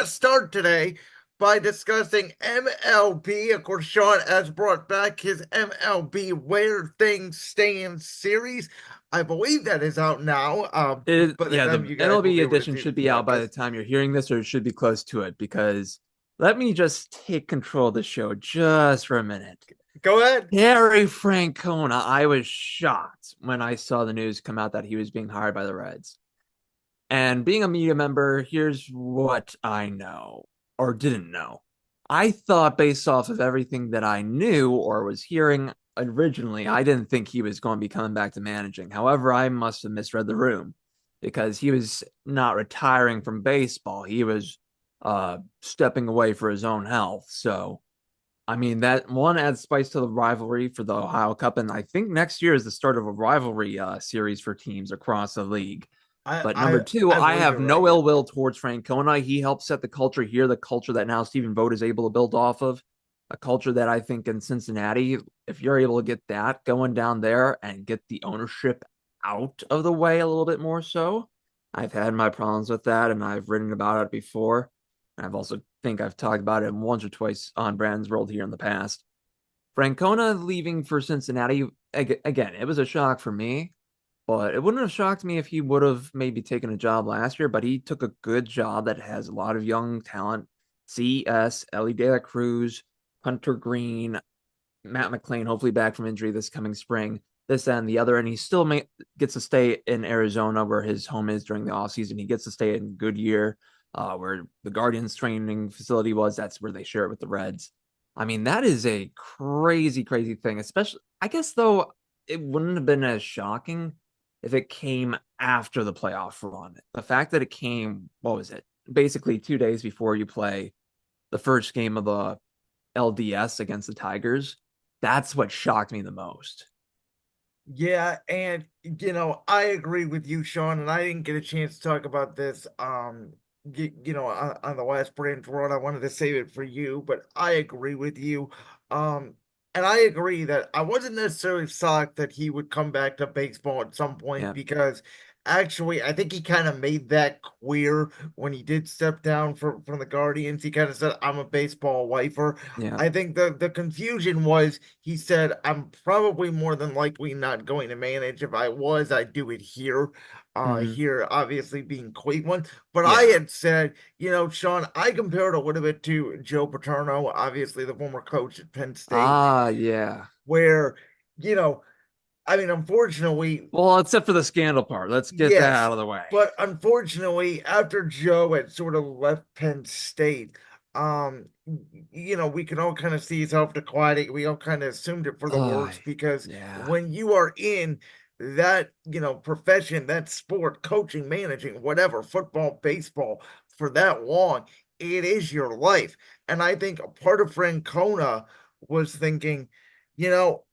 to start today by discussing MLB. Of course, Sean has brought back his MLB Where Things Stand series. I believe that is out now. By the Yeah, time the you guys will MLB be able to edition see this should be out by the podcast. time you're hearing this, or it should be close to it, because let me just take control of the show just for a minute. Go ahead. Gary Francona, I was shocked when I saw the news come out that he was being hired by the Reds. And being a media member, here's what I know or didn't know. I thought, based off of everything that I knew or was hearing originally, I didn't think he was going to be coming back to managing. However, I must have misread the room because he was not retiring from baseball. He was stepping away for his own health. So, I mean, that one adds spice to the rivalry for the Ohio Cup. And I think next year is the start of a rivalry series for teams across the league. I But number I two, I I believe have you're right. no Yeah. ill will towards Francona. He helped set the culture here, the culture that now Stephen Vogt is able to build off of, a culture that I think in Cincinnati, if you're able to get that going down there and get the ownership out of the way a little bit more so. I've had my problems with that and I've written about it before. And I've also think I've talked about it once or twice on Brandon's World here in the past. Francona leaving for Cincinnati, again, it was a shock for me, but it wouldn't have shocked me if he would have maybe taken a job last year, but he took a good job that has a lot of young talent. CS, Ellie De La Cruz, Hunter Green, Matt McLean, hopefully back from injury this coming spring, this and the other. And he still gets to stay in Arizona where his home is during the offseason. He gets to stay in Goodyear, where the Guardians training facility was. That's where they share it with the Reds. I mean, that is a crazy, crazy thing, especially, I guess, though, it wouldn't have been as shocking if it came after the playoff run. The fact that it came, what was it? Basically 2 days before you play the first game of the LDS against the Tigers. That's what shocked me the most. Yeah, and I agree with you, Sean, and I didn't get a chance to talk about this on the last Brand's Run. I wanted to save it for you, but I agree with you. Um and I agree that I wasn't necessarily shocked that he would come back to baseball at some point Yeah, because actually I think he kind of made that clear when he did step down from the Guardians. He kind of said, I'm a baseball lifer. yeah. I think the confusion was he said, I'm probably more than likely not going to manage. If I was, I'd do it here. Hmm. Here obviously being Cleveland. But I Yeah. had said, Sean, I compared a little bit to Joe Paterno, obviously the former coach at Penn State, Ah, yeah. where, you know, I mean, unfortunately, Well, except for the scandal part. Let's get that yes, out of the way. but unfortunately, after Joe had sort of left Penn State, um, we can all kind of see his health declining. We all kind of assumed it for the Oh, worst because yeah. when you are in that, profession, that sport, coaching, managing, whatever, football, baseball, for that long, it is your life. And I think a part of Francona was thinking, you know,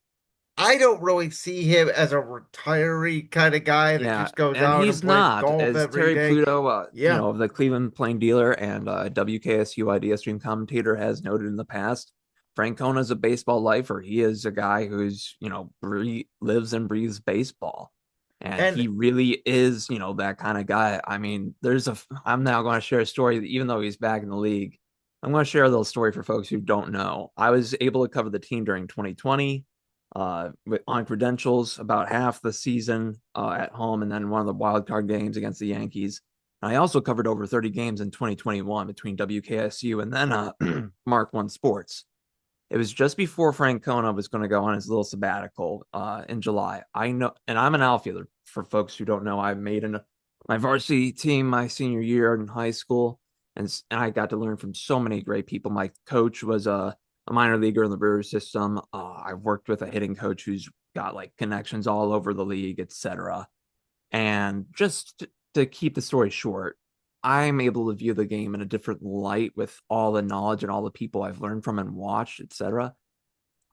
I don't really see him as a retiree kind of guy that Yeah. just goes And out and he's plays not, golf as every Terry day. Pluto, Yeah. of the Cleveland Plain Dealer and WKSU Idea Stream commentator has noted in the past. Francona is a baseball lifer. He is a guy who's, lives and breathes baseball. And And he really is, that kind of guy. I mean, I'm now going to share a story that even though he's back in the league, I'm going to share a little story for folks who don't know. I was able to cover the team during 2020 on credentials about half the season at home, and then one of the wild card games against the Yankees. And I also covered over 30 games in 2021 between WKSU and then Mark One Sports. It was just before Francona was going to go on his little sabbatical in July. I know, and I'm an outfielder. For folks who don't know, I made my varsity team my senior year in high school, and I got to learn from so many great people. My coach was a minor leaguer in the Brewers system. I worked with a hitting coach who's got like connections all over the league, etc. And just to keep the story short, I'm able to view the game in a different light with all the knowledge and all the people I've learned from and watched, etc.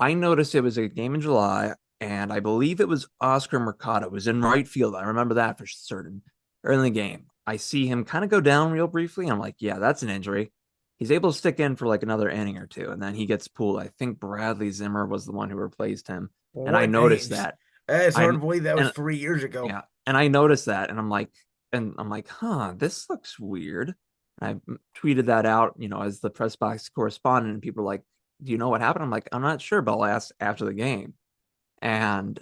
I noticed it was a game in July, and I believe it was Oscar Mercado. It was in right field. I remember that for certain. Early in the game, I see him kind of go down real briefly. And I'm like, yeah, that's an injury. He's able to stick in for like another inning or two, and then he gets pulled. I think Bradley Zimmer was the one who replaced him, and I what noticed names? that. It's hard I to believe that was and 3 years ago. yeah, and I noticed that, and I'm like, huh, this looks weird. I tweeted that out, as the press box correspondent, and people were like, "Do you know what happened?" I'm like, "I'm not sure, but I'll ask after the game." And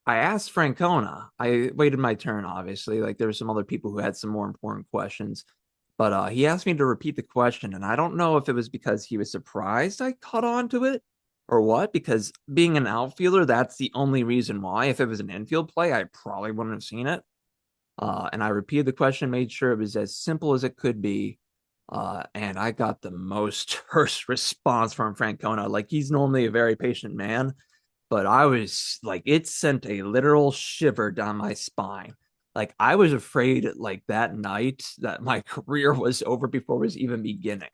I asked Francona. I waited my turn, obviously. Like there were some other people who had some more important questions, but he asked me to repeat the question, and I don't know if it was because he was surprised I caught on to it or what. Because being an outfielder, that's the only reason why. If it was an infield play, I probably wouldn't have seen it. And I repeated the question, made sure it was as simple as it could be. And I got the most terse response from Francona. Like he's normally a very patient man, but I was like, it sent a literal shiver down my spine. Like I was afraid, like that night, that my career was over before it was even beginning.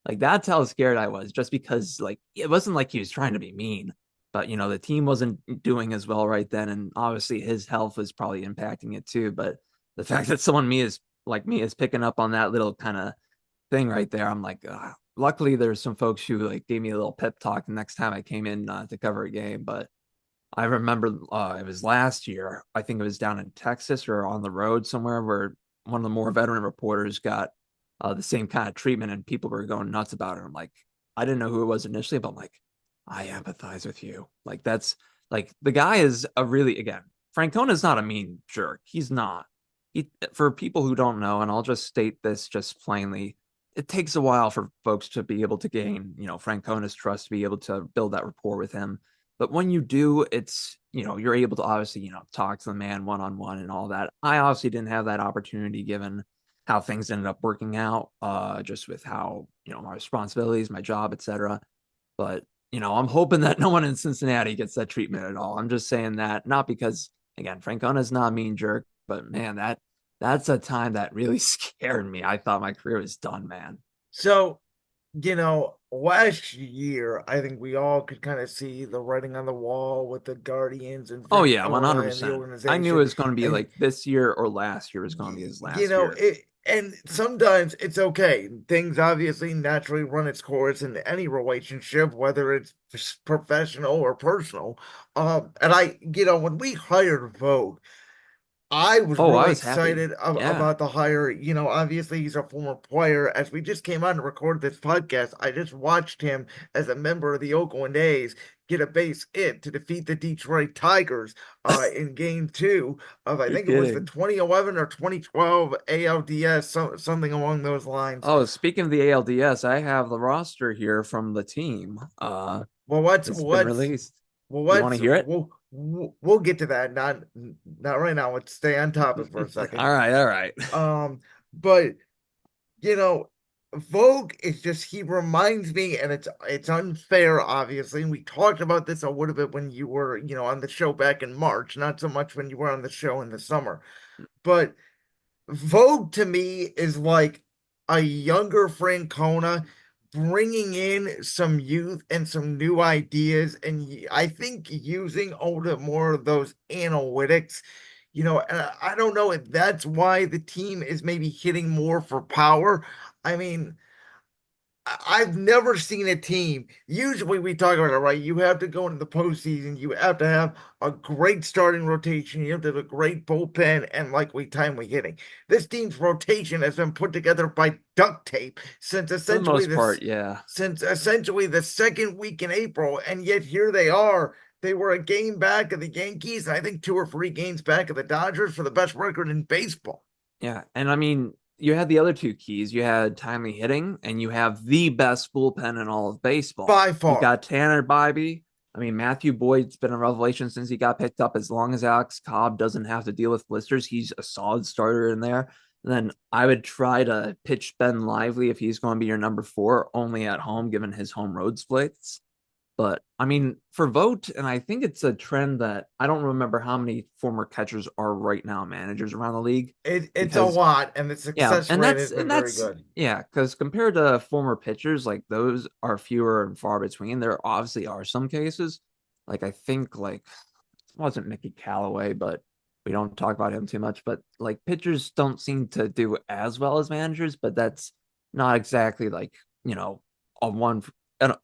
Like that's how scared I was, just because like it wasn't like he was trying to be mean, but the team wasn't doing as well right then, and obviously his health was probably impacting it too. But the fact that someone me is picking up on that little kind of thing right there, I'm like, luckily there's some folks who like gave me a little pep talk the next time I came in to cover a game. But I remember it was last year. I think it was down in Texas or on the road somewhere where one of the more veteran reporters got the same kind of treatment, and people were going nuts about it. I'm like, I didn't know who it was initially, but I'm like, I empathize with you. Like that's like the guy is a really, again, Francona's not a mean jerk. He's not. For people who don't know, and I'll just state this just plainly, it takes a while for folks to be able to gain, Francona's trust, to be able to build that rapport with him. But when you do, it's, you're able to obviously, talk to the man one on one and all that. I obviously didn't have that opportunity given how things ended up working out, just with how, my responsibilities, my job, etc. But, I'm hoping that no one in Cincinnati gets that treatment at all. I'm just saying that not because, again, Francona's not a mean jerk, but man, that's a time that really scared me. I thought my career was done, man. So, last year, I think we all could kind of see the writing on the wall with the Guardians and Oh yeah, Francona and the 100%. I knew it organization. was going to be And like this year or last year was going to be his you last know year. it, and sometimes it's okay. Things obviously naturally run its course in any relationship, whether it's professional or personal. And when we hired Vogue, I was Oh, I really was happy. excited Yeah, about the hire. Obviously he's a former player. As we just came on to record this podcast, I just watched him as a member of the Oakland A's get a base hit to defeat the Detroit Tigers in game two of, I you're think it was the kidding. 2011 or 2012 ALDS, something along those lines. Oh, speaking of the ALDS, I have the roster here from the team. Well, what's It's been what's released. well, You want to what's hear it? we'll get to that. Not right now. Let's stay on topic for a second. All right, all right. Um, but you know, Vogue is just he reminds me, and it's unfair, obviously. And we talked about this a little bit when you were, on the show back in March, not so much when you were on the show in the summer. But Vogue to me is like a younger Francona bringing in some youth and some new ideas, and I think using a little bit more of those analytics. And I don't know if that's why the team is maybe hitting more for power. I mean, I've never seen a team. Usually we talk about it, right? You have to go into the postseason. You have to have a great starting rotation. You have to have a great bullpen and likely timely hitting. This team's rotation has been put together by duct tape For the most part, yeah. since essentially the second week in April, and yet here they are. They were a game back of the Yankees, and I think 2 or 3 games back of the Dodgers for the best record in baseball Yeah. And I mean, you had the other two keys. You had timely hitting, and you have the best bullpen in all of baseball. by You far. got Tanner Bybee. I mean, Matthew Boyd's been a revelation since he got picked up. As long as Alex Cobb doesn't have to deal with blisters, he's a solid starter in there. And then I would try to pitch Ben Lively if he's going to be your number four, only at home, given his home road splits. But I mean, for vote, and I think it's a trend that I don't remember how many former catchers are right now managers around the league, It's a because lot, and the yeah, success rate has and been very that's good. yeah, because compared to former pitchers, like those are fewer and far between. There obviously are some cases, like I think like it wasn't Mickey Callaway, but we don't talk about him too much. But like pitchers don't seem to do as well as managers, but that's not exactly like a one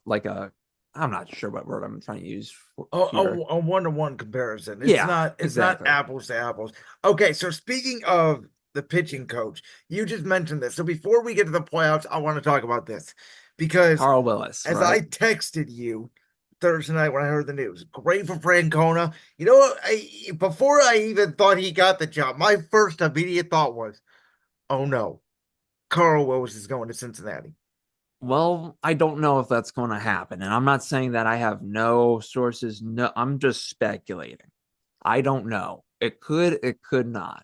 like a I'm not sure what word I'm trying to use A, here. one-to-one comparison. It's Yeah, not exactly. apples to apples. Okay, so speaking of the pitching coach. You just mentioned this. So before we get to the playoffs, I want to talk about this because Carl Willis, as right? I texted you Thursday night when I heard the news, great for Francona. You know what? Before I even thought he got the job, my first immediate thought was, oh no, Carl Willis is going to Cincinnati. Well, I don't know if that's going to happen. And I'm not saying that I have no sources. No, I'm just speculating. I don't know. It could not.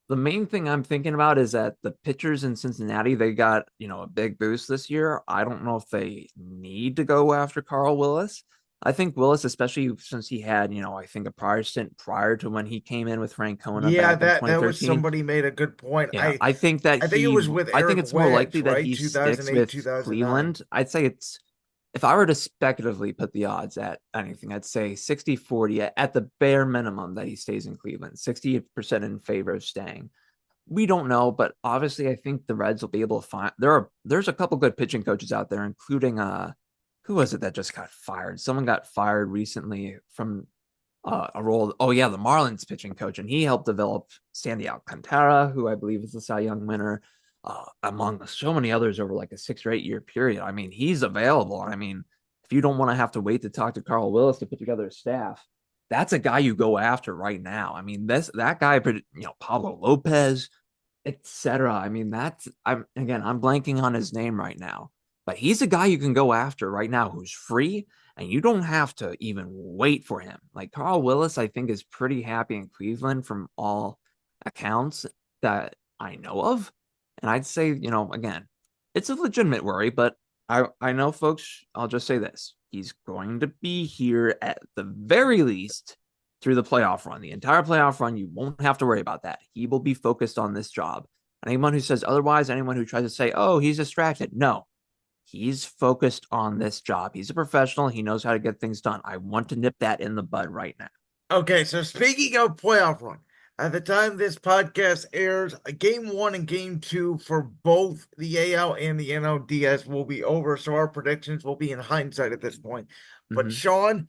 The main thing I'm thinking about is that the pitchers in Cincinnati, they got, a big boost this year. I don't know if they need to go after Carl Willis. I think Willis, especially since he had, I think a prior stint prior to when he came in with Francona Yeah, back in that was 2013. somebody made a good point. Yeah, I think that I think it was with I think Eric it's more Wedge, likely that right? he sticks 2008, with 2009. Cleveland. I'd say it's, if I were to speculatively put the odds at anything, I'd say 60-40 at the bare minimum that he stays in Cleveland, 60% in favor of staying. We don't know, but obviously I think the Reds will be able to find there's a couple good pitching coaches out there, including who was it that just got fired? Someone got fired recently from a role. Oh yeah, the Marlins pitching coach, and he helped develop Sandy Alcantara, who I believe is the Cy Young winner, among so many others over like a 6 or 8 year period. I mean, he's available. I mean, if you don't want to have to wait to talk to Carl Willis to put together a staff, that's a guy you go after right now. I mean, that guy, Pablo Lopez, etc. I mean, I'm blanking on his name right now, but he's a guy you can go after right now who's free, and you don't have to even wait for him. Like Carl Willis, I think is pretty happy in Cleveland from all accounts that I know of. And I'd say, again, it's a legitimate worry, but I know folks, I'll just say this. He's going to be here at the very least through the playoff run. The entire playoff run, you won't have to worry about that. He will be focused on this job. And anyone who says otherwise, anyone who tries to say, oh, he's distracted, no, he's focused on this job. He's a professional. He knows how to get things done. I want to nip that in the bud right now. Okay, so speaking of playoff run, at the time this podcast airs, game one and game two for both the AL and the NLDS will be over. So our predictions will be in hindsight at this point. But Mm-hmm. Sean,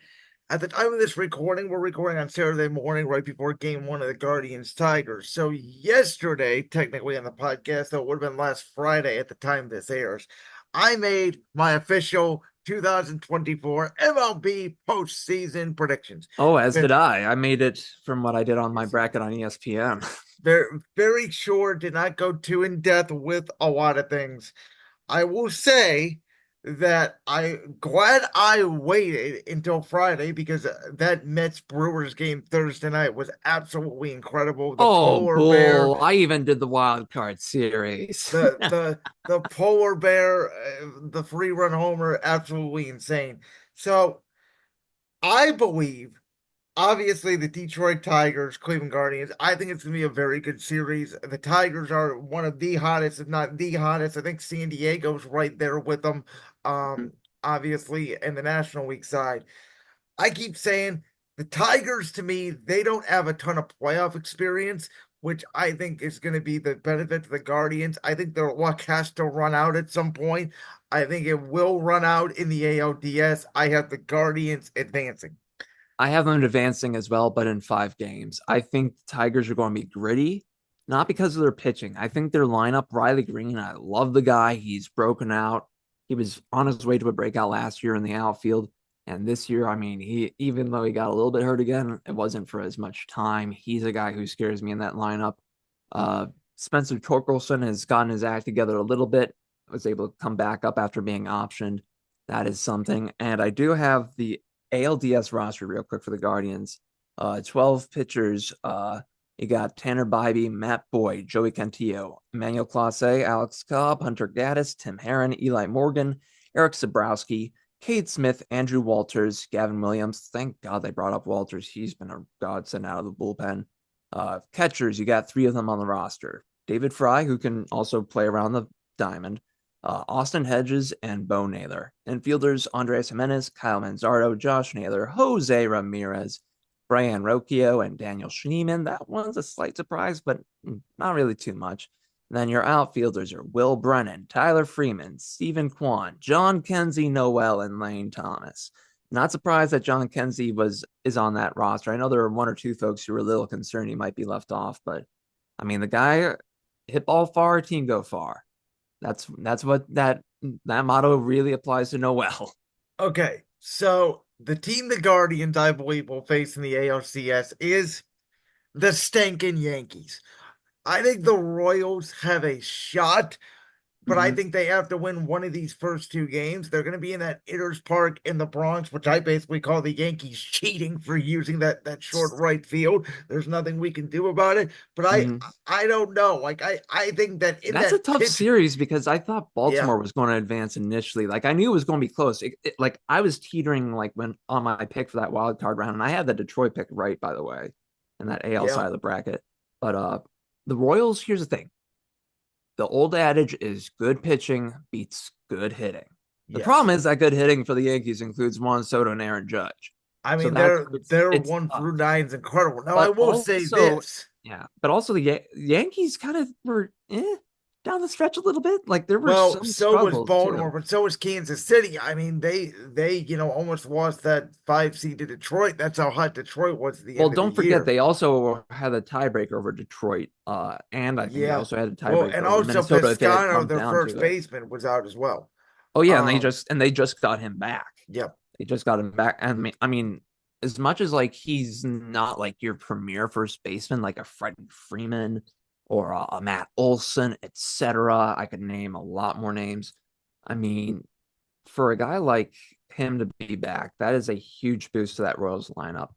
at the time of this recording, we're recording on Saturday morning, right before game one of the Guardians Tigers. So yesterday, technically on the podcast, though it would have been last Friday at the time this airs, I made my official 2024 MLB postseason predictions. Oh, as did I. I made it from what I did on my bracket on ESPN. Very, very short, did not go too in depth with a lot of things. I will say that I'm glad I waited until Friday because that Mets Brewers game Thursday night was absolutely incredible. The Oh, polar bear, bull. I even did the wild card series. the the the polar bear, the free run homer, absolutely insane. So I believe obviously the Detroit Tigers, Cleveland Guardians. I think it's going to be a very good series. The Tigers are one of the hottest, if not the hottest. I think San Diego's right there with them. Obviously, in the National League side. I keep saying the Tigers to me, they don't have a ton of playoff experience, which I think is going to be the benefit to the Guardians. I think their luck has to run out at some point. I think it will run out in the ALDS. I have the Guardians advancing. I have them advancing as well, but in 5 games. I think the Tigers are going to be gritty, not because of their pitching. I think their lineup, Riley Green, I love the guy. He's broken out. He was on his way to a breakout last year in the outfield. And this year, I mean, even though he got a little bit hurt again, it wasn't for as much time. He's a guy who scares me in that lineup. Uh, Spencer Torkelson has gotten his act together a little bit, was able to come back up after being optioned. That is something. And I do have the ALDS roster real quick for the Guardians. 12 pitchers. You got Tanner Bybee, Matt Boyd, Joey Cantillo, Emmanuel Clase, Alex Cobb, Hunter Gaddis, Tim Herron, Eli Morgan, Eric Sabrowski, Cade Smith, Andrew Walters, Gavin Williams. Thank God they brought up Walters. He's been a godsend out of the bullpen. Catchers, you got 3 of them on the roster. David Fry, who can also play around the diamond. Austin Hedges and Bo Naylor. Infielders, Andres Jimenez, Kyle Manzardo, Josh Naylor, Jose Ramirez, Brian Rocchio, and Daniel Schneemann. That one's a slight surprise, but not really too much. And then your outfielders are Will Brennan, Tyler Freeman, Stephen Kwan, John Kenzie Noel, and Lane Thomas. Not surprised that John Kenzie is on that roster. I know there are 1 or 2 folks who were a little concerned he might be left off, but I mean, the guy hit ball far, team go far. That's what that motto really applies to Noel. Okay, so the team the Guardians, I believe, will face in the ALCS is the stinking Yankees. I think the Royals have a shot, but I Mhm. think they have to win one of these first two games. They're going to be in that Itters Park in the Bronx, which I basically call the Yankees cheating for using that short right field. There's nothing we can do about it, but I Mhm. I don't know. Like I think that in That's a that tough pitch, series because I thought yeah, Baltimore was going to advance initially. Like I knew it was going to be close. Like I was teetering like when on my pick for that wild card round, and I had the Detroit pick right, by the way, in that AL yeah, side of the bracket. But the Royals, here's the thing: the old adage is good pitching beats good hitting. The yes. problem is that good hitting for the Yankees includes Juan Soto and Aaron Judge. I So mean, that's their it's one tough. through nine's incredible. Now I But will say also, this. yeah, but also the Yankees kind of were down the stretch a little bit. Like there were Well, some so was struggles Baltimore, too. but so was Kansas City. I mean, they almost lost that five seed to Detroit. That's how hot Detroit was at the Well, end of the don't forget year. they also had a tiebreaker over Detroit, and I think they Yeah. also had a Well, tiebreaker and over also Minnesota if it Piscano, comes their down first to it. baseman, was out as well. Oh yeah, Um, and they just got him back. yeah. They just got him back, and I mean, as much as like he's not like your premier first baseman, like a Freddie Freeman or a Matt Olson, etc. I could name a lot more names. I mean, for a guy like him to be back, that is a huge boost to that Royals lineup.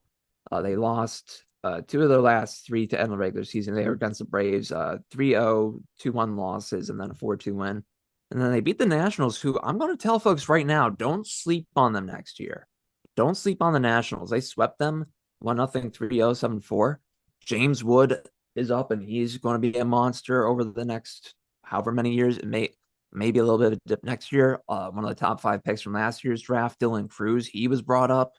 They lost two of their last three to end the regular season. They were against the Braves, 3-0, 2-1 losses, and then a 4-2 win. And then they beat the Nationals, who I'm going to tell folks right now, don't sleep on them next year. Don't sleep on the Nationals. They swept them 1-0, 3-0, 7-4. James Wood is up, and he's going to be a monster over the next however many years. It may maybe a little bit of a dip next year. One of the top five picks from last year's draft, Dylan Cruz, he was brought up.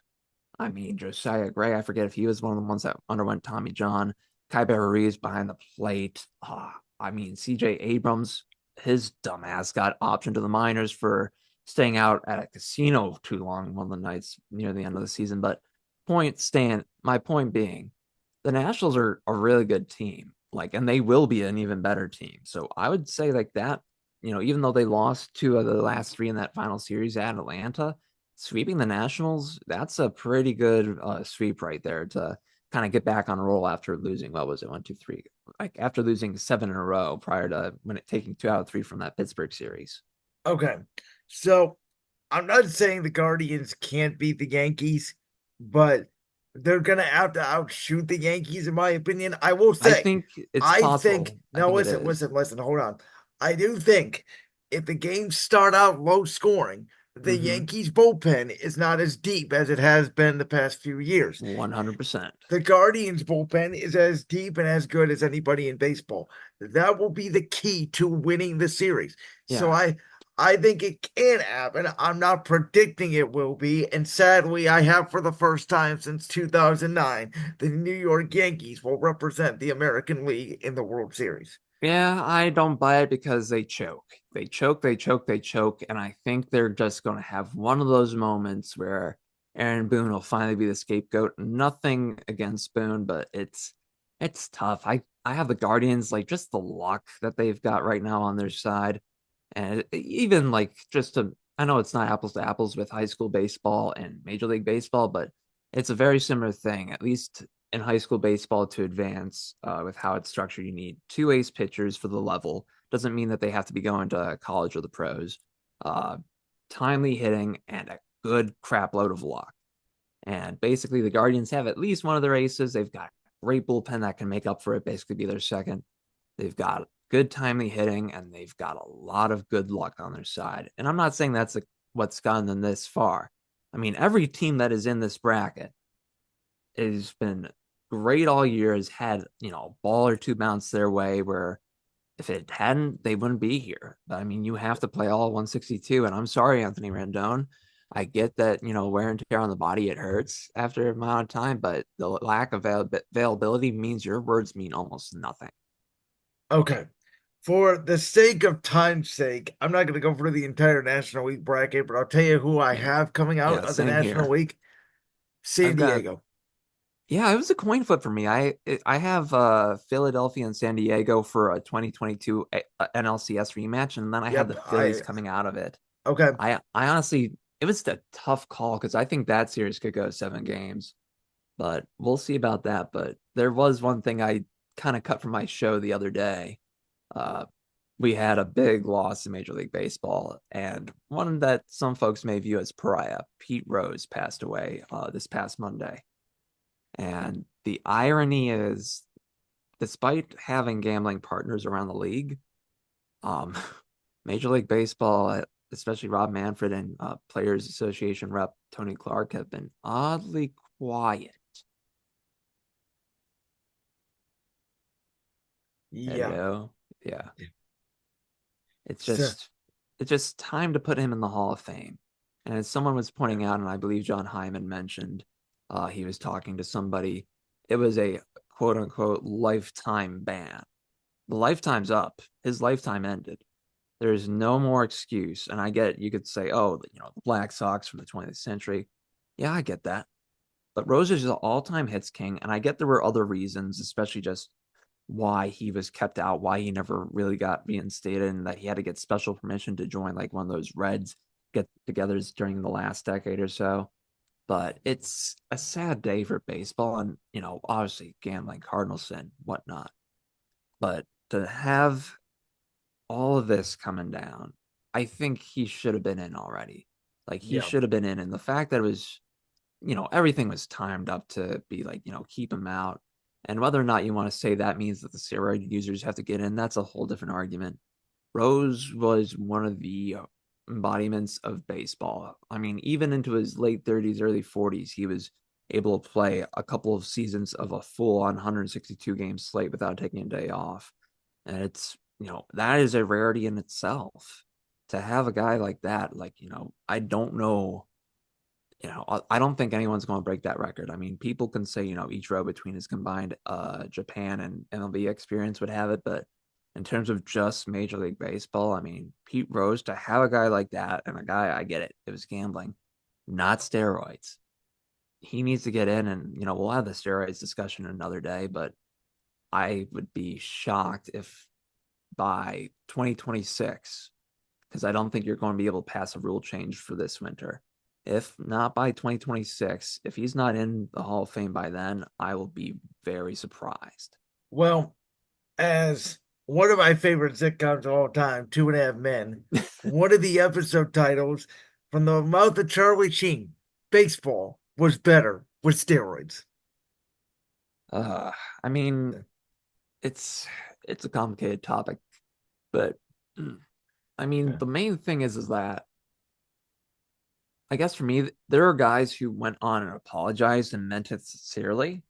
I mean, Josiah Gray, I forget if he was one of the ones that underwent Tommy John. Kai Ruiz behind the plate. I mean, CJ Abrams, his dumbass got optioned to the minors for staying out at a casino too long one of the nights near the end of the season. But my point being, the Nationals are a really good team. Like, and they will be an even better team. So I would say like that, even though they lost two of the last three in that final series at Atlanta, sweeping the Nationals, that's a pretty good sweep right there to kind of get back on a roll after losing, what was it, 1, 2, 3, like after losing seven in a row prior to taking 2 out of 3 from that Pittsburgh series. Okay. So I'm not saying the Guardians can't beat the Yankees, but they're gonna have to outshoot the Yankees, in my opinion. I will I say, think it's I think possible. I no, think it listen, is. listen, listen, hold on. I do think if the games start out low scoring, the Mm-hmm. Yankees bullpen is not as deep as it has been the past few years. 100%. The Guardians bullpen is as deep and as good as anybody in baseball. That will be the key to winning the series. So Yeah. I think it can happen. I'm not predicting it will be. And sadly, I have for the first time since 2009, the New York Yankees will represent the American League in the World Series. Yeah, I don't buy it because they choke. They choke, they choke, they choke. And I think they're just going to have one of those moments where Aaron Boone will finally be the scapegoat. Nothing against Boone, but it's tough. I have the Guardians, like just the luck that they've got right now on their side. And even like I know it's not apples to apples with high school baseball and Major League Baseball, but it's a very similar thing. At least in high school baseball to advance with how it's structured, you need two ace pitchers for the level. Doesn't mean that they have to be going to college or the pros. Uh, Timely hitting and a good crap load of luck. And basically, the Guardians have at least one of their aces. They've got a great bullpen that can make up for it, basically be their second. They've got good timely hitting and they've got a lot of good luck on their side. And I'm not saying what's gotten them this far. I mean, every team that is in this bracket has been great all year, has had, a ball or two bounce their way where if it hadn't, they wouldn't be here. But I mean, you have to play all 162. And I'm sorry, Anthony Rendon. I get that, wear and tear on the body, it hurts after a amount of time, but the lack of availability means your words mean almost nothing. Okay. For the sake of time's sake, I'm not going to go through the entire National League bracket, but I'll tell you who I Yeah. have coming out Yeah, of the same National here. League. San I've got Diego. Yeah, it was a coin flip for me. I have Philadelphia and San Diego for a 2022 NLCS rematch, and then I had Yep. the Phillies coming out of it. Okay. I honestly, it was a tough call because I think that series could go 7 games, but we'll see about that. But there was one thing I kind of cut from my show the other day. Uh, we had a big loss in Major League Baseball, and one that some folks may view as pariah. Pete Rose passed away this past Monday. And the irony is, despite having gambling partners around the league, um, Major League Baseball, especially Rob Manfred and Players Association rep Tony Clark, have been oddly quiet. Yeah. Hello. Yeah. It's So, just it's just time to put him in the Hall of Fame. And as someone was pointing out, and I believe John Hyman mentioned, he was talking to somebody, it was a quote unquote lifetime ban. The lifetime's up. His lifetime ended. There's no more excuse. And I get you could say, oh, the Black Sox from the 20th century. Yeah, I get that. But Rose is the all-time hits king, and I get there were other reasons, especially just why he was kept out, why he never really got reinstated, and that he had to get special permission to join like one of those Reds get-togethers during the last decade or so. But it's a sad day for baseball, and obviously gambling, Cardinal sin, whatnot. But to have all of this coming down, I think he should have been in already. Like he yeah. should have been in, and the fact that it was everything was timed up to be like, keep him out. And whether or not you want to say that means that the steroid users have to get in, that's a whole different argument. Rose was one of the embodiments of baseball. I mean, even into his late 30s, early 40s, he was able to play a couple of seasons of a full on 162 game slate without taking a day off. And it's, that is a rarity in itself to have a guy like that. Like, I don't know, I don't think anyone's going to break that record. I mean, people can say, each row between his combined Japan and MLB experience would have it, but in terms of just Major League Baseball, I mean, Pete Rose to have a guy like that and a guy, I get it, it was gambling, not steroids. He needs to get in, and we'll have the steroids discussion another day, but I would be shocked if by 2026, because I don't think you're going to be able to pass a rule change for this winter. If not by 2026, if he's not in the Hall of Fame by then, I will be very surprised. Well, as one of my favorite sitcoms of all time, Two and a Half Men, one of the episode titles from the mouth of Charlie Sheen, baseball was better with steroids. Uh, I mean, it's it's a complicated topic, but I mean, the main thing is that I guess for me, there are guys who went on and apologized and meant it sincerely,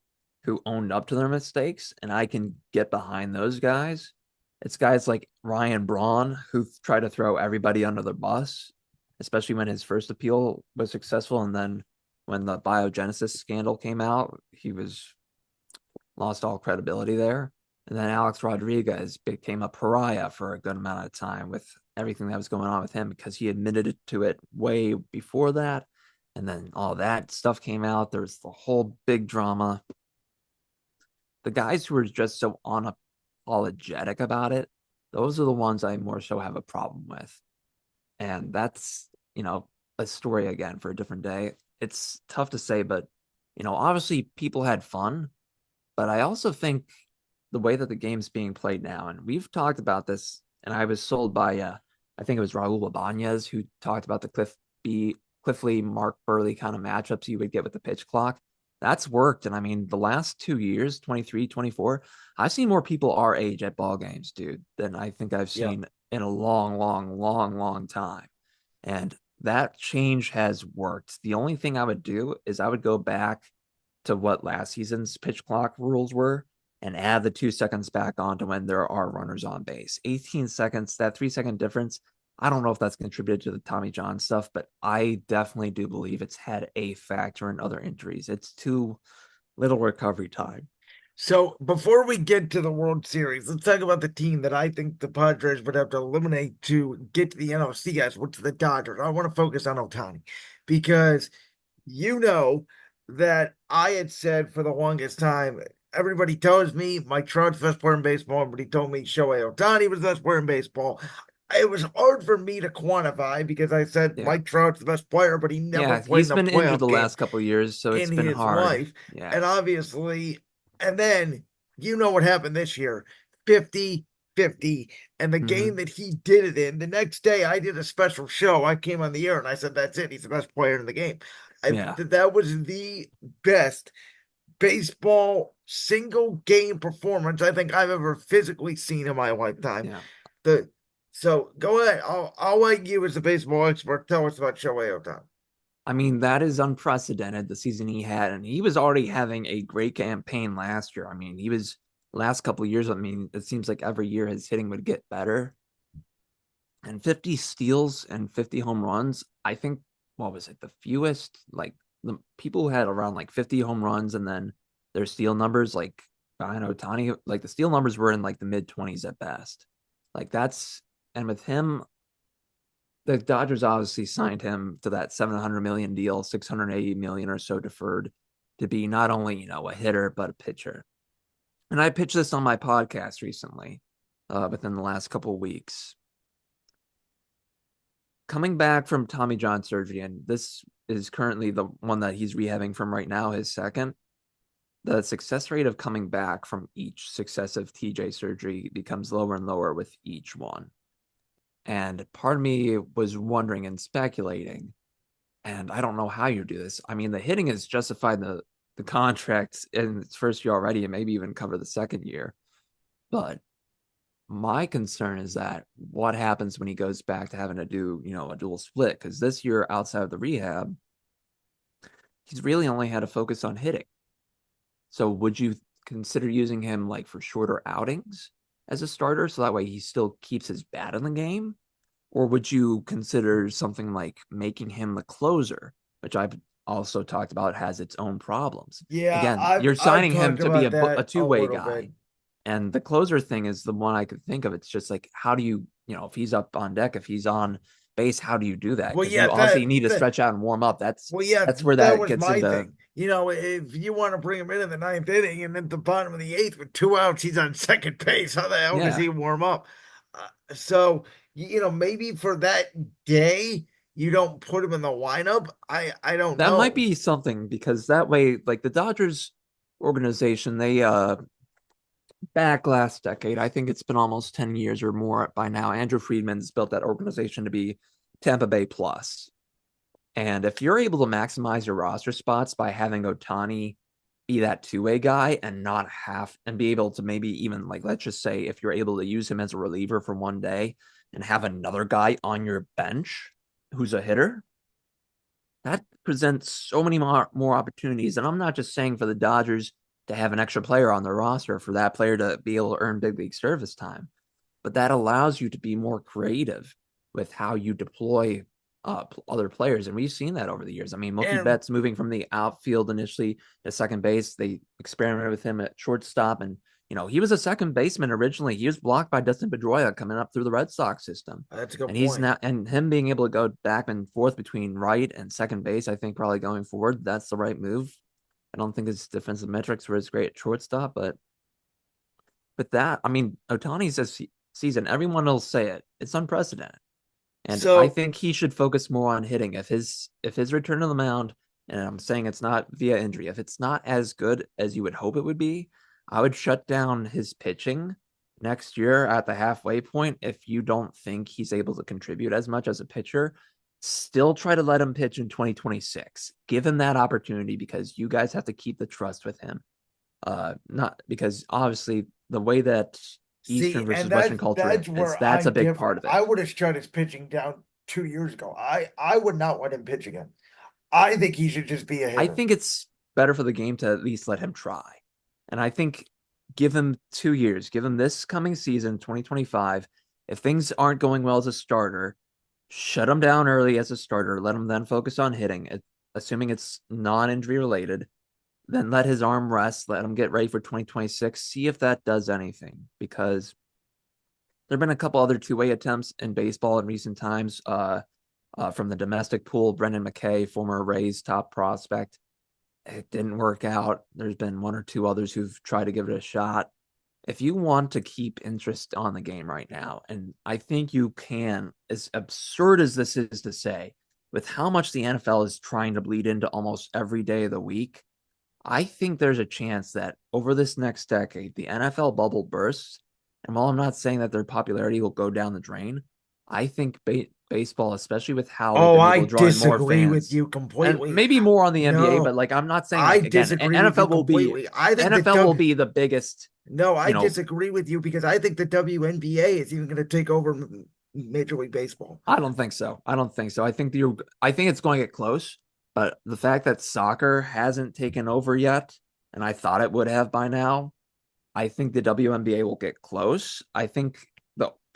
who owned up to their mistakes, and I can get behind those guys. It's guys like Ryan Braun who try to throw everybody under the bus, especially when his first appeal was successful, and then when the biogenesis scandal came out, he was lost all credibility there. And then Alex Rodriguez became a pariah for a good amount of time with everything that was going on with him because he admitted to it way before that. And then all that stuff came out. There was the whole big drama. The guys who were just so unapologetic about it, those are the ones I more so have a problem with. And that's, a story again for a different day. It's tough to say, but, obviously people had fun. But I also think the way that the game's being played now, and we've talked about this, and I was sold by I think it was Raul Ibanez who talked about the Cliff Lee, Mark Burley kind of matchups you would get with the pitch clock. That's worked. And I mean, the last 2 years, 23, 24, I've seen more people our age at ball games, dude, than I think I've Yeah. seen in a long, long, long, long time. And that change has worked. The only thing I would do is I would go back to what last season's pitch clock rules were and add the 2 seconds back on to when there are runners on base. 18 seconds, that 3 second difference. I don't know if that's contributed to the Tommy John stuff, but I definitely do believe it's had a factor in other injuries. It's too little recovery time. So before we get to the World Series, let's talk about the team that I think the Padres would have to eliminate to get to the NLCS, which is the Dodgers. I want to focus on Ohtani because you know that I had said for the longest time. Everybody tells me Mike Trout's the best player in baseball. Everybody told me Shohei Ohtani was the best player in baseball. It was hard for me to quantify because I said Yeah. Mike Trout's the best player, but he never Yeah, played he's in a been injured playoff the game last couple of years, so it's in been his hard. life. Yeah. And obviously, and then you know what happened this year 50-50. And the Hmm. game that he did it in, the next day I did a special show. I came on the air and I said, that's it. He's the best player in the game. Yeah. That was the best baseball single game performance I think I've ever physically seen in my lifetime. Yeah. The So go ahead. I'll let you as a baseball expert tell us about Shohei Ohtani. I mean, that is unprecedented, the season he had, and he was already having a great campaign last year. I mean, he was last couple of years, I mean, it seems like every year his hitting would get better. And 50 steals and 50 home runs, I think, what was it? The fewest, like the people who had around like 50 home runs and then their steal numbers, like behind Ohtani, like the steal numbers were in like the mid 20s at best. Like that's, and with him, the Dodgers obviously signed him to that 700 million deal, 680 million or so deferred to be not only, a hitter, but a pitcher. And I pitched this on my podcast recently, within the last couple of weeks. Coming back from Tommy John surgery, and this is currently the one that he's rehabbing from right now, his second. The success rate of coming back from each successive TJ surgery becomes lower and lower with each one. And part of me was wondering and speculating, and I don't know how you do this. I mean, the hitting is justified the contracts in its first year already, and maybe even cover the second year. But my concern is that what happens when he goes back to having to do, a dual split? Because this year, outside of the rehab, he's really only had to focus on hitting. So would you consider using him like for shorter outings as a starter so that way he still keeps his bat in the game? Or would you consider something like making him the closer, which I've also talked about has its own problems? Yeah, Again, I've you're I've signing him talked to be about a that a two-way little bit. guy. And the closer thing is the one I could think of. It's just like, how do you, if he's up on deck, if he's on base, how do you do that? Well, Because yeah, you obviously need to stretch out and warm up. That's where that that was gets my into. thing. If you want to bring him in the ninth inning and at the bottom of the eighth with 2 outs, he's on second base. How the hell does Yeah, he warm up? So maybe for that day you don't put him in the lineup. I don't that might know. be something because that way, like the Dodgers organization, they back last decade, I think it's been almost 10 years or more by now. Andrew Friedman's built that organization to be Tampa Bay plus. And if you're able to maximize your roster spots by having Ohtani be that two-way guy and not have and be able to maybe even like let's just say if you're able to use him as a reliever for one day and have another guy on your bench who's a hitter, that presents so many more opportunities. And I'm not just saying for the Dodgers to have an extra player on their roster for that player to be able to earn big league service time, but that allows you to be more creative with how you deploy other players. And we've seen that over the years. I mean, Mookie And Betts moving from the outfield initially to second base, they experimented with him at shortstop. And, he was a second baseman originally. He was blocked by Dustin Pedroia coming up through the Red Sox system. that's a good And he's point. now, and him being able to go back and forth between right and second base, I think probably going forward, that's the right move. I don't think his defensive metrics were as great at shortstop, but with that, I mean, Otani's this season, everyone will say it. It's unprecedented. And I So think he should focus more on hitting. If his return to the mound, and I'm saying it's not via injury, if it's not as good as you would hope it would be, I would shut down his pitching next year at the halfway point if you don't think he's able to contribute as much as a pitcher. Still try to let him pitch in 2026. Give him that opportunity because you guys have to keep the trust with him. Not because obviously the way that see, Eastern and versus Western culture that's is where that's a I'm big part different. of it. I would have shut his pitching down 2 years ago. I would not let him pitch again. I think he should just be a I hitter. think it's better for the game to at least let him try. And I think give him 2 years, give him this coming season, 2025. If things aren't going well as a starter, shut him down early as a starter. Let him then focus on hitting, assuming it's non injury related. Then let his arm rest. Let him get ready for 2026. See if that does anything because there have been a couple other two-way attempts in baseball in recent times. From the domestic pool, Brendan McKay, former Rays top prospect, It didn't work out. There's been one or two others who've tried to give it a shot. If you want to keep interest on the game right now, and I think you can, as absurd as this is to say, with how much the NFL is trying to bleed into almost every day of the week, I think there's a chance that over this next decade, the NFL bubble bursts. And while I'm not saying that their popularity will go down the drain, I think baseball, especially with how they've Oh, been I able to draw in more disagree with fans, you and completely. maybe more on the NBA, but No, like I'm not saying I like again, disagree with you completely. I think the NFL will be the biggest, no, I you know, disagree with you because I think the WNBA is even going to take over Major League Baseball. I don't think so. I don't think so. I think it's going to get close, but the fact that soccer hasn't taken over yet, and I thought it would have by now, I think the WNBA will get close. I think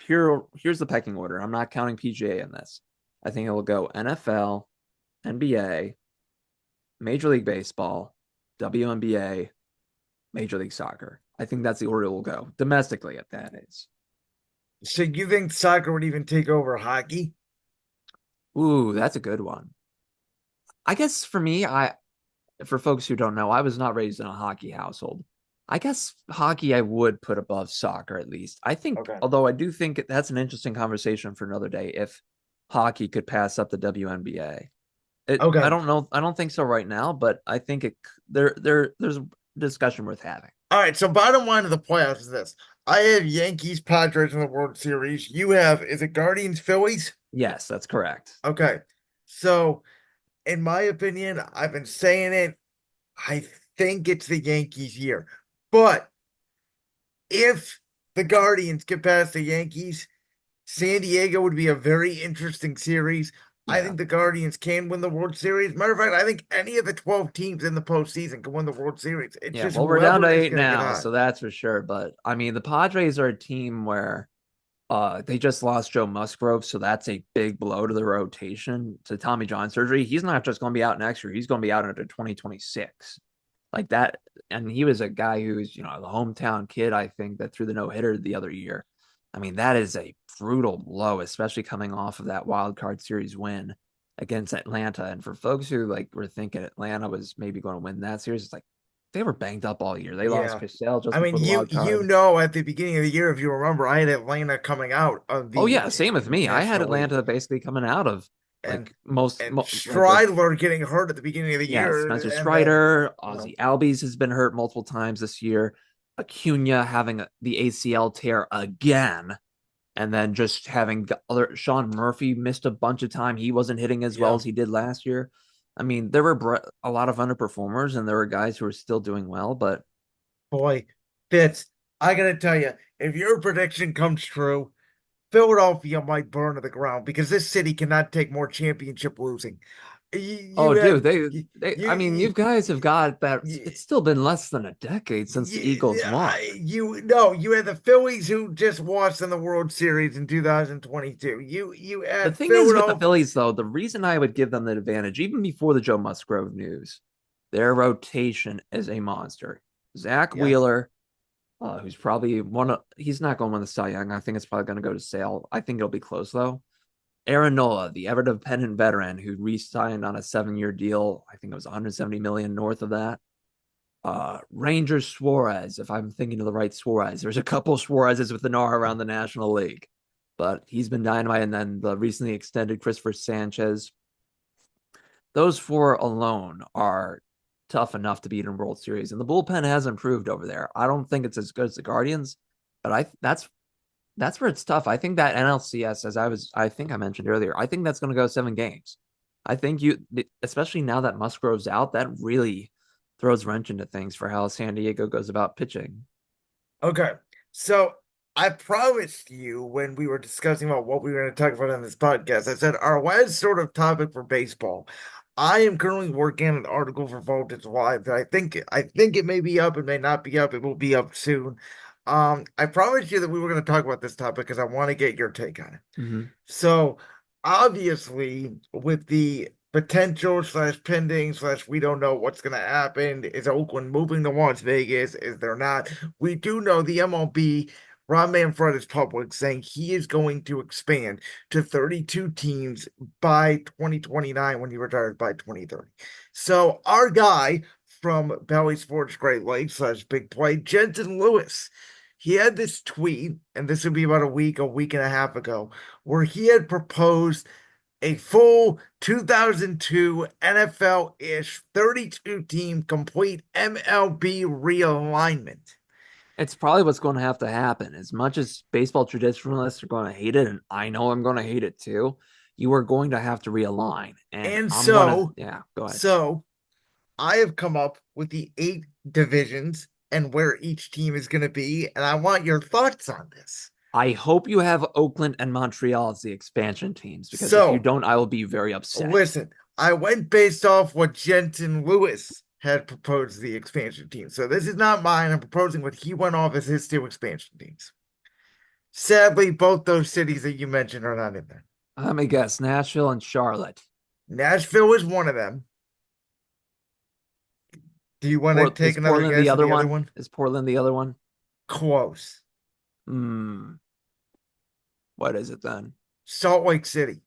here's the pecking order. I'm not counting PGA in this. I think it will go NFL, NBA, Major League Baseball, WNBA, Major League Soccer. I think that's the order it will go domestically. At that is. So you think soccer would even take over hockey? Ooh, that's a good one. I guess for me, I for folks who don't know, I was not raised in a hockey household. I guess hockey I would put above soccer at least. I think, Okay. although I do think that's an interesting conversation for another day if hockey could pass up the WNBA. I Okay. don't know. I don't think so right now, but I think there's a discussion worth having. All right. So bottom line of the playoffs is this. I have Yankees, Padres in the World Series. You have, is it Guardians, Phillies? Yes, that's correct. Okay. So in my opinion, I've been saying it. I think it's the Yankees year. But if the Guardians get past the Yankees, San Diego would be a very interesting series. I Yeah. think the Guardians can win the World Series. Matter of fact, I think any of the 12 teams in the postseason can win the World Series. It's Yeah, just well, we're down to whoever is eight going to get now, hot. so that's for sure. But I mean, the Padres are a team where they just lost Joe Musgrove, so that's a big blow to the rotation to Tommy John surgery. He's not just going to be out next year; he's going to be out into 2026, like that. And he was a guy who's the hometown kid. I think that threw the no hitter the other year. I mean, that is a brutal blow, especially coming off of that wild card series win against Atlanta. And for folks who like were thinking Atlanta was maybe going to win that series, it's like they were banged up all year. They lost Yeah. Chris Sale just I mean, before the you wild you card. know at the beginning of the year, if you remember, I had Atlanta coming out of Oh the yeah, same with me. I had National League. Atlanta basically coming out of And like most and like with Strider getting hurt at the beginning of the yeah, year. Spencer And then, Strider, you know, Ozzy Albies has been hurt multiple times this year. Acuna having the ACL tear again, and then just having the other Sean Murphy missed a bunch of time. He wasn't hitting as well yeah, as he did last year. I mean, there were a lot of underperformers, and there were guys who were still doing well, but boy, Fitz, I gotta tell you, if your prediction comes true, Philadelphia might burn to the ground because this city cannot take more championship losing. You, oh, you dude, have you, I mean, you, you guys have got that. you, It's still been less than a decade since the Eagles won. you no, you had the Phillies who just lost in the World Series in 2022. You The had thing is with the Philadelphia. Phillies, though, the reason I would give them the advantage, even before the Joe Musgrove news, their rotation is a monster. Zach Yes. Wheeler, who's probably he's not going to win the Cy Young. I think it's probably going to go to Sale. I think it'll be close, though. Aaron Nola, the ever dependent veteran who re-signed on a 7-year deal. I think it was 170 million north of that. Ranger Suarez, if I'm thinking of the right Suarez. There's a couple Suarez's with the R around the National League, but he's been dynamite. And then the recently extended Christopher Sanchez. Those four alone are tough enough to beat in World Series, and the bullpen has improved over there. I don't think it's as good as the Guardians, but that's where it's tough. I think that NLCS, I think I mentioned earlier, I think that's going to go 7 games. I think especially now that Musgrove's out, that really throws wrench into things for how San Diego goes about pitching. Okay. So I promised you when we were discussing about what we were going to talk about on this podcast, I said our last sort of topic for baseball. I am currently working on an article for Voltage Live that I think it may be up, it may not be up, it will be up soon. I promised you that we were going to talk about this topic because I want to get your take on it. Mm-hmm. So obviously, with the potential slash pending slash we don't know what's going to happen, is Oakland moving to Las Vegas? Is there not? We do know the MLB. Rob Manfred is public saying he is going to expand to 32 teams by 2029 when he retires by 2030. So our guy from Bally Sports Great Lakes / Big Play, Jensen Lewis. He had this tweet, and this would be about a week and a half ago, where he had proposed a full 2002 NFL-ish 32 team complete MLB realignment. It's probably what's going to have to happen. As much as baseball traditionalists are going to hate it, and I know I'm going to hate it too, you are going to have to realign. And And I'm going to, so, yeah, go ahead. so I have come up with the 8 divisions and where each team is going to be, and I want your thoughts on this. I hope you have Oakland and Montreal as the expansion teams because if you So, don't, I will be very upset. listen, I went based off what Jensen Lewis had proposed the expansion team. So this is not mine. I'm proposing what he went off as his 2 expansion teams. Sadly, both those cities that you mentioned are not in there. Let me guess, Nashville and Charlotte. Nashville is one of them. Do you want to take Is another Portland the guess at other the other one? one? Is Portland the other one? Close. Hmm. What is it then? Salt Lake City.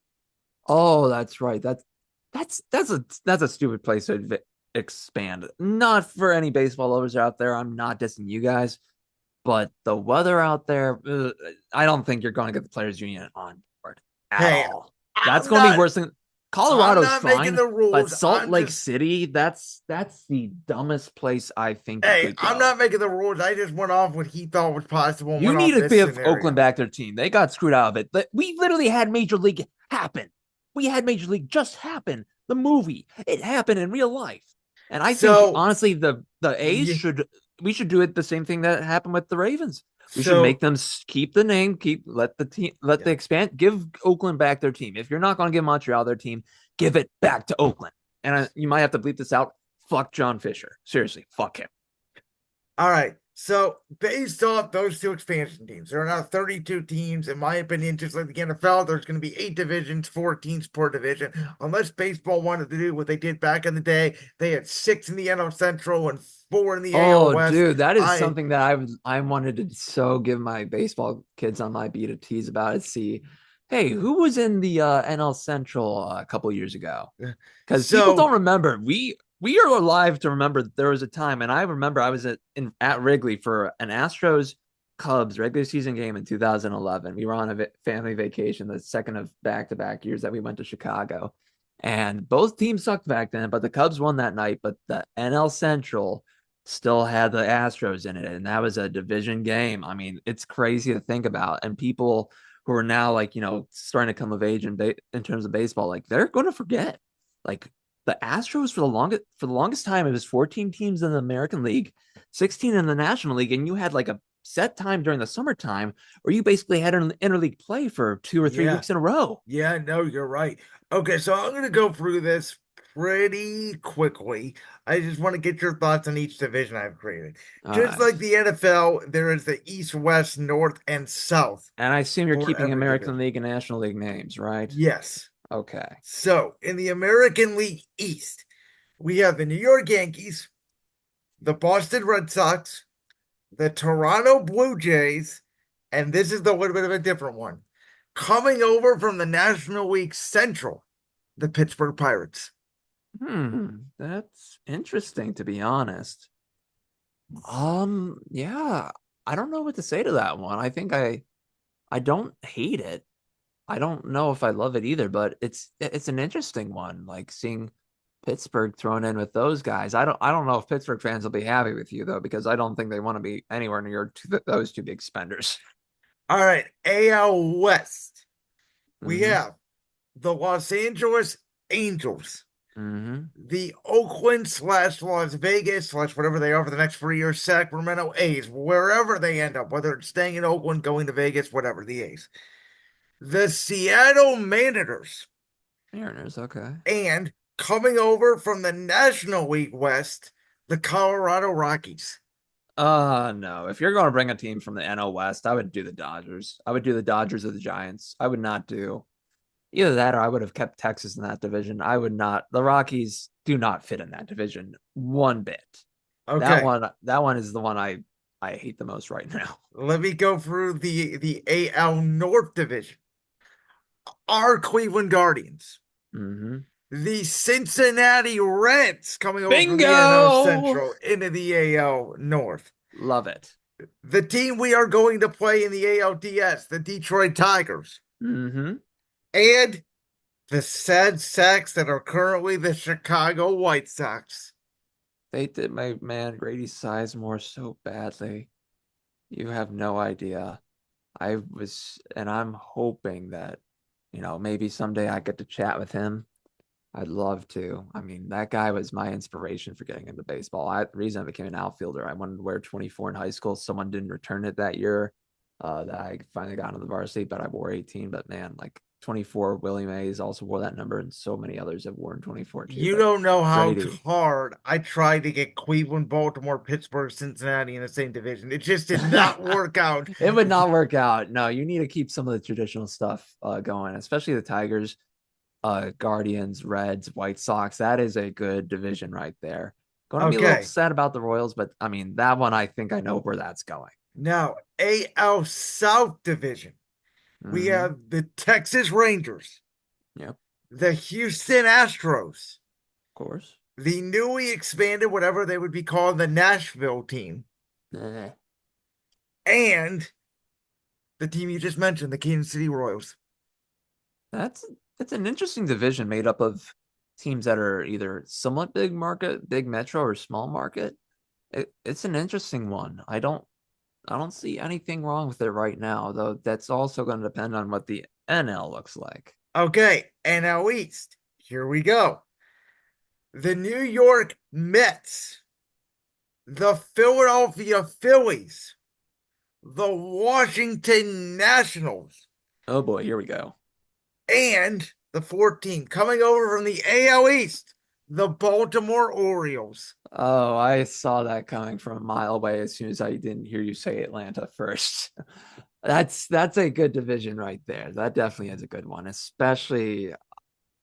Oh, that's right. That's a stupid place to expand. Not for any baseball lovers out there. I'm not dissing you guys, but the weather out there, I don't think you're going to get the players union on board at Hey, all. That's I'm going to be not worse than I'm Colorado's not making fine, the but rules. Salt Lake City, that's the dumbest place I think you Hey, could I'm go. not making the rules. I just went off what he thought was possible and You went need off to this give Oakland scenario. back their team. They got screwed out of it. But we literally had Major League happen. We had Major League just happen. The movie. It happened in real life. And I think So, honestly the A's yeah, should we should do it the same thing that happened with the Ravens. We should make so them keep the name, let the team let yeah. the expand give Oakland back their team. If you're not going to give Montreal their team, give it back to Oakland. And you might have to bleep this out. Fuck John Fisher. Seriously, fuck him. All right. So based off those 2 expansion teams, there are now 32 teams. In my opinion, just like the NFL, there's going to be 8 divisions, 4 teams per division. Unless baseball wanted to do what they did back in the day, they had 6 in the NL Central and 4 in the AL Oh, West. dude, that is I something that I wanted to so give my baseball kids on my beat a tease about it. See, hey, who was in the NL Central a couple years ago? Because people so don't remember. We are alive to remember there was a time, and I remember I was at Wrigley for an Astros Cubs regular season game in 2011. We were on a family vacation, the second of back-to-back years that we went to Chicago, and both teams sucked back then, but the Cubs won that night. But the NL Central still had the Astros in it, and that was a division game. I mean, it's crazy to think about. And people who are now like, starting to come of age in terms of baseball, like they're going to forget. Like the Astros for the longest time, it was 14 teams in the American League, 16 in the National League, and you had like a set time during the summertime where you basically had an interleague play for 2 or 3 yeah, weeks in a row. yeah, no, you're right. Okay, so I'm going to go through this pretty quickly. I just want to get your thoughts on each division I've created. All Just right. like the NFL, there is the East, West, North, and South And I assume you're for keeping every American division. League and National League names, right? Yes. Okay. So in the American League East, we have the New York Yankees, the Boston Red Sox, the Toronto Blue Jays, and this is the little bit of a different one. Coming over from the National League Central, the Pittsburgh Pirates. That's interesting to be honest. Yeah, I don't know what to say to that one. I think I don't hate it. I don't know if I love it either, but it's an interesting one. Like seeing Pittsburgh thrown in with those guys. I don't know if Pittsburgh fans will be happy with you though, because I don't think they want to be anywhere near those two big spenders. All right, AL West. We Mm-hmm. have the Los Angeles Angels, Mm-hmm. the Oakland / Las Vegas / whatever they are for the next 3 years, Sacramento A's, wherever they end up, whether it's staying in Oakland, going to Vegas, whatever, the A's. The Seattle Mariners, Mariners, okay. and coming over from the National League West, the Colorado Rockies. No. If you're going to bring a team from the NL West, I would do the Dodgers. I would do the Dodgers or the Giants. I would not do either that, or I would have kept Texas in that division. I would not. The Rockies do not fit in that division one bit. That Okay, one is the one I hate the most right now. let me go through the AL North division. Our Cleveland Guardians, Mm-hmm. The Cincinnati Reds coming over from the NL Bingo! Central into the AL North. Love it. The team we are going to play in the ALDS, the Detroit Tigers. Mm-hmm. And the sad sacks that are currently the Chicago White Sox. They did my man Grady Sizemore so badly. You have no idea. And I'm hoping that, maybe someday I get to chat with him. I'd love to. I mean, that guy was my inspiration for getting into baseball. The reason I became an outfielder, I wanted to wear 24 in high school. Someone didn't return it that year. That I finally got into the varsity, but I wore 18. But man, like 24, Willie Mays also wore that number, and so many others have worn 24 too. You But don't know how Grady, hard I tried to get Cleveland, Baltimore, Pittsburgh, Cincinnati in the same division. It just did not work out. it would not work out. No, you need to keep some of the traditional stuff going, especially the Tigers, Guardians, Reds, White Sox. That is a good division right there. Going to be a little Okay. sad about the Royals, but I mean, that one, I think I know where that's going. Now, AL South Division. We Mm-hmm. have the Texas Rangers, Yep, of the Houston Astros, course. the newly expanded, whatever they would be called, the Nashville team, Eh. and the team you just mentioned, the Kansas City Royals. That's it's an interesting division made up of teams that are either somewhat big market, big metro, or small market. It's an interesting one. I don't see anything wrong with it right now, though that's also going to depend on what the NL looks like. Okay, NL East. Here we go. The New York Mets, the Philadelphia Phillies, the Washington Nationals, Oh boy, here we go. and the fourth team coming over from the AL East, the Baltimore Orioles. Oh, I saw that coming from a mile away as soon as I didn't hear you say Atlanta first. That's a good division right there. That definitely is a good one, especially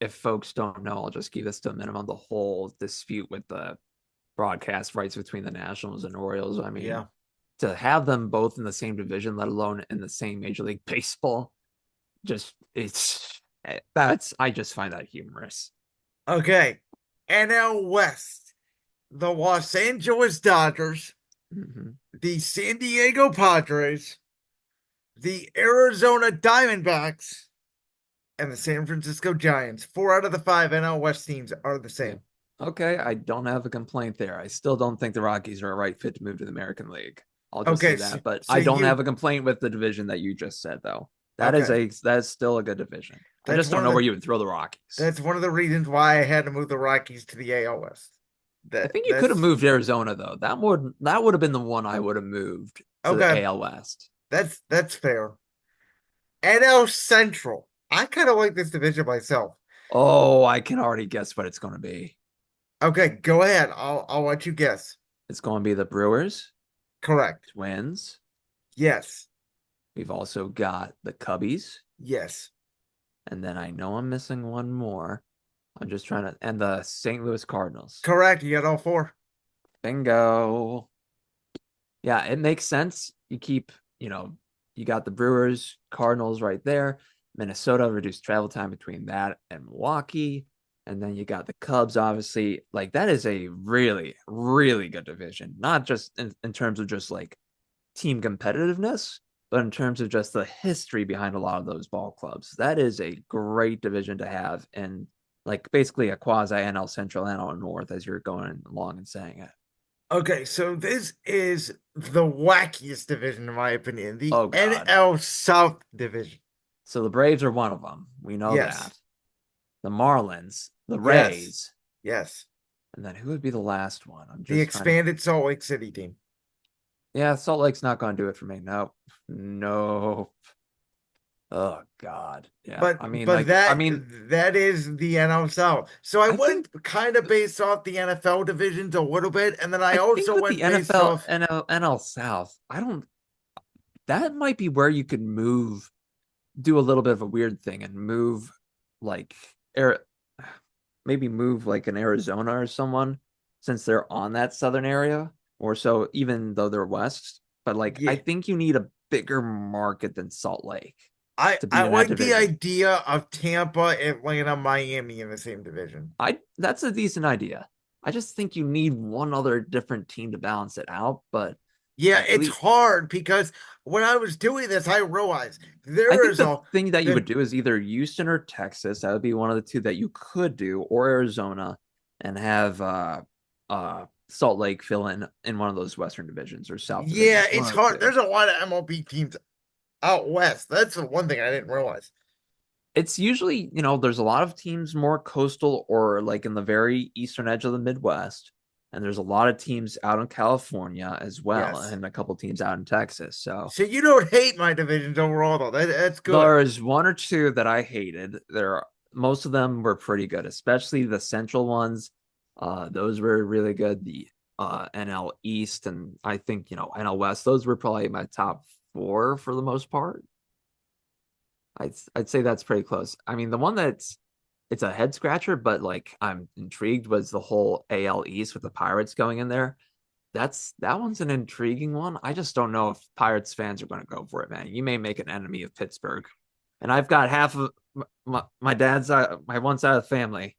if folks don't know, I'll just keep this to a minimum. The whole dispute with the broadcast rights between the Nationals and Orioles. I mean, Yeah. to have them both in the same division, let alone in the same Major League Baseball, just it's that's I just find that humorous. Okay. NL West, the Los Angeles Dodgers, Mm-hmm. the San Diego Padres, the Arizona Diamondbacks, and the San Francisco Giants. Four out of the five NL West teams are the Yeah. same. Okay, I don't have a complaint there. I still don't think the Rockies are a right fit to move to the American League. I'll just say Okay, so, that, but so I don't have you a complaint with the division that you just said, though. okay. That is still a good division. I That's just don't one of know where the you would throw the Rockies. that's one of the reasons why I had to move the Rockies to the AL West. I That think you could have that's moved Arizona though. That would have been the one I would have moved to the okay. AL West. That's fair. NL Central. I kind of like this division myself. Oh, I can already guess what it's going to be. Okay, go ahead. I'll let you guess. It's going to be the Brewers, Correct. Twins. Yes. We've also got the Cubbies, Yes. and then I know I'm missing one more. I'm just trying to, and the St. Louis Cardinals. Correct. You got all four. Bingo. Yeah, it makes sense. You got the Brewers, Cardinals right there. Minnesota reduced travel time between that and Milwaukee. And then you got the Cubs, obviously. Like, that is a really, really good division. Not just in terms of just like team competitiveness, but in terms of just the history behind a lot of those ball clubs. That is a great division to have. And like basically a quasi NL Central, NL North as you're going along and saying it. Okay, so this is the wackiest division in my opinion, the Oh, God. NL South division. So the Braves are one of them. We know Yes. that. The Marlins, the Yes. Rays, Yes. and then who would be the last one? I'm The just trying to. expanded Salt Lake City team. Yeah, Salt Lake's not going to do it for me. No, no. Oh God. Yeah. But but I that mean, that is the NL South. So I I think went kind of based off the NFL divisions a little bit, and then I I think also with the went based NFL, off. NL South, I don't. That might be where you could move, do a little bit of a weird thing, and move like air, maybe move like an Arizona or someone, since they're on that southern area, or so. Even though they're west, but like I Yeah. think you need a bigger market than Salt Lake. to be I in that like the division. idea of Tampa, Atlanta, Miami in the same division. That's a decent idea. I just think you need one other different team to balance it out, but Yeah, at it's least hard because when I was doing this, I realized I there think is the a thing that you would the do is either Houston or Texas. That would be one of the two that you could do, or Arizona, and have Salt Lake fill in one of those Western divisions or South yeah, divisions. One it's of the hard. two. There's a lot of MLB teams out west. That's the one thing I didn't realize. It's usually, there's a lot of teams more coastal or like in the very eastern edge of the Midwest. And there's a lot of teams out in California as well, Yes. and a couple teams out in Texas. So So you don't hate my divisions overall, though. That's good. there's one or two that I hated. Most of them were pretty good, especially the central ones. Those were really good. The NL East and I think, NL West, those were probably my top four for the most part. I'd say that's pretty close. I mean, the one it's a head scratcher, but like I'm intrigued was the whole AL East with the Pirates going in there. That one's an intriguing one. I just don't know if Pirates fans are going to go for it, man. You may make an enemy of Pittsburgh, and I've got half of my dad's my one side of the family.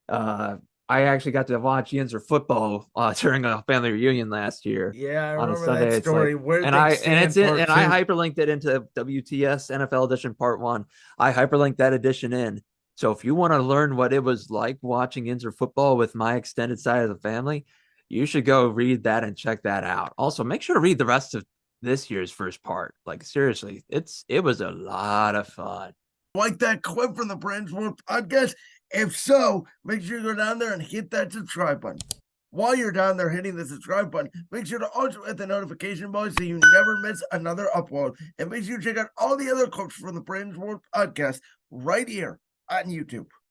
Uh, I actually got to watch Yinzer football during a family reunion last year Yeah, I on a remember that Sunday. It's like, story. Where and things it's stand, in, part and I two. hyperlinked it into WTS NFL Edition Part One. I hyperlinked that edition in. So if you want to learn what it was like watching Yinzer football with my extended side of the family, you should go read that and check that out. Also, make sure to read the rest of this year's first part. Like seriously, it was a lot of fun. Like that clip from the Brands World podcast? If so, make sure you go down there and hit that subscribe button. While you're down there hitting the subscribe button, make sure to also hit the notification bell so you never miss another upload. And make sure you check out all the other clips from the Brands World podcast right here on YouTube.